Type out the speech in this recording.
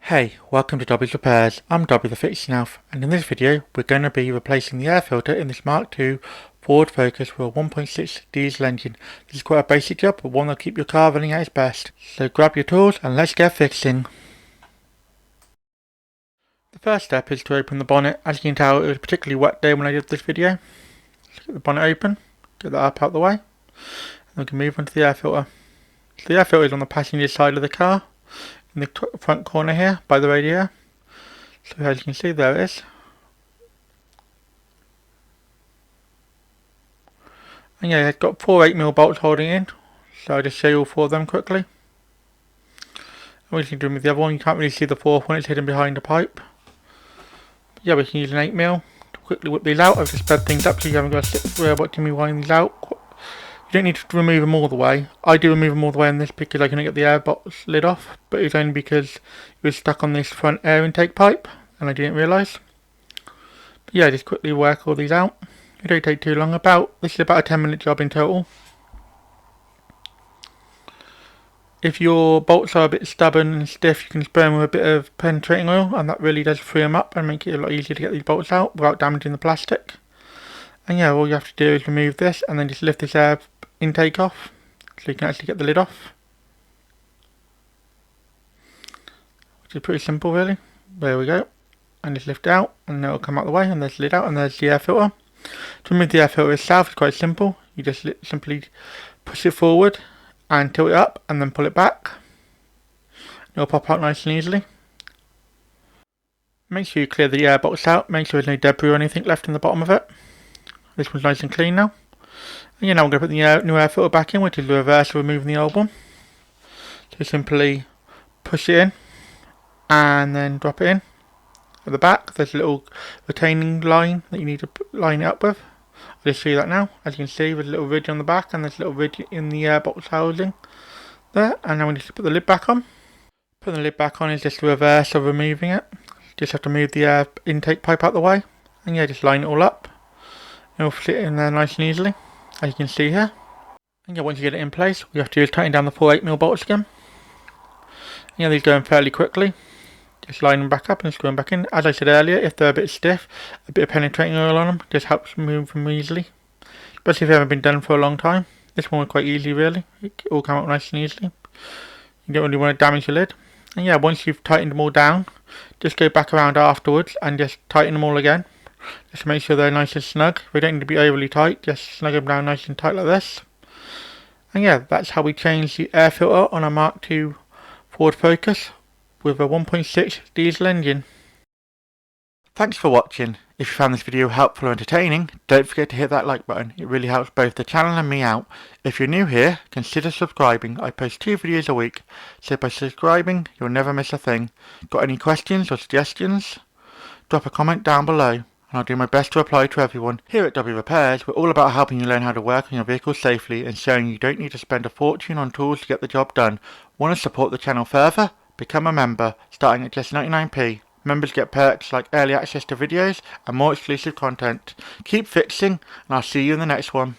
Hey, welcome to Dobby's Repairs. I'm Dobby the Fixing Elf, and in this video we're going to be replacing the air filter in this Mk2 Ford Focus with a 1.6 diesel engine. This is quite a basic job, but one that'll keep your car running at its best. So grab your tools and let's get fixing. The first step is to open the bonnet. As you can tell, it was a particularly wet day when I did this video. Let's get the bonnet open, get that up out the way, and we can move on to the air filter. So the air filter is on the passenger side of the car, in the front corner here by the radiator. So as you can see, there it is. And yeah, it's got 4 8mm bolts holding in, so I'll just show you all 4 of them quickly. And we can do with the other one, you can't really see the 4th one, it's hidden behind the pipe. But yeah, we can use an 8mm to quickly whip these out. I've just sped things up so you haven't got to sit there watching me wind these out. You don't need to remove them all the way. I do remove them all the way in this because I couldn't get the air box lid off, but it's only because it was stuck on this front air intake pipe and I didn't realise. But yeah, just quickly work all these out. It don't take too long. This is about a 10-minute job in total. If your bolts are a bit stubborn and stiff, you can spray them with a bit of penetrating oil, and that really does free them up and make it a lot easier to get these bolts out without damaging the plastic. And yeah, all you have to do is remove this and then just lift this air intake off so you can actually get the lid off, which is pretty simple really. There we go, and just lift it out and it'll come out the way, and there's the lid out and there's the air filter. To remove the air filter itself is quite simple. You just simply push it forward and tilt it up and then pull it back. It'll pop out nice and easily. Make sure you clear the air box out, make sure there's no debris or anything left in the bottom of it. This one's nice and clean now. And yeah, now I'm going to put the new air filter back in, which is the reverse of removing the old one. So simply push it in and then drop it in. At the back there's a little retaining line that you need to line it up with. I'll just show you that now. As you can see, there's a little ridge on the back and there's a little ridge in the airbox housing there. And now we need to put the lid back on. Putting the lid back on is just the reverse of removing it. Just have to move the air intake pipe out the way, and yeah, just line it all up. It'll fit in there nice and easily, as you can see here. And yeah, once you get it in place, all you have to do is tighten down the 4 8mm bolts again. And yeah, these go in fairly quickly. Just line them back up and screw them back in. As I said earlier, if they're a bit stiff, a bit of penetrating oil on them just helps move them easily. Especially if they haven't been done for a long time. This one was quite easy really. It all came out nice and easily. You don't really want to damage the lid. And yeah, once you've tightened them all down, just go back around afterwards and just tighten them all again. Just to make sure they're nice and snug. They don't need to be overly tight, just snug them down nice and tight like this. And yeah, that's how we change the air filter on a Mk2 Ford Focus with a 1.6 diesel engine. Thanks for watching. If you found this video helpful or entertaining, don't forget to hit that like button. It really helps both the channel and me out. If you're new here, consider subscribing. I post 2 videos a week, so by subscribing you'll never miss a thing. Got any questions or suggestions? Drop a comment down below, and I'll do my best to reply to everyone. Here at Dobby Repairs, we're all about helping you learn how to work on your vehicle safely and showing you don't need to spend a fortune on tools to get the job done. Want to support the channel further? Become a member, starting at just 99p. Members get perks like early access to videos and more exclusive content. Keep fixing, and I'll see you in the next one.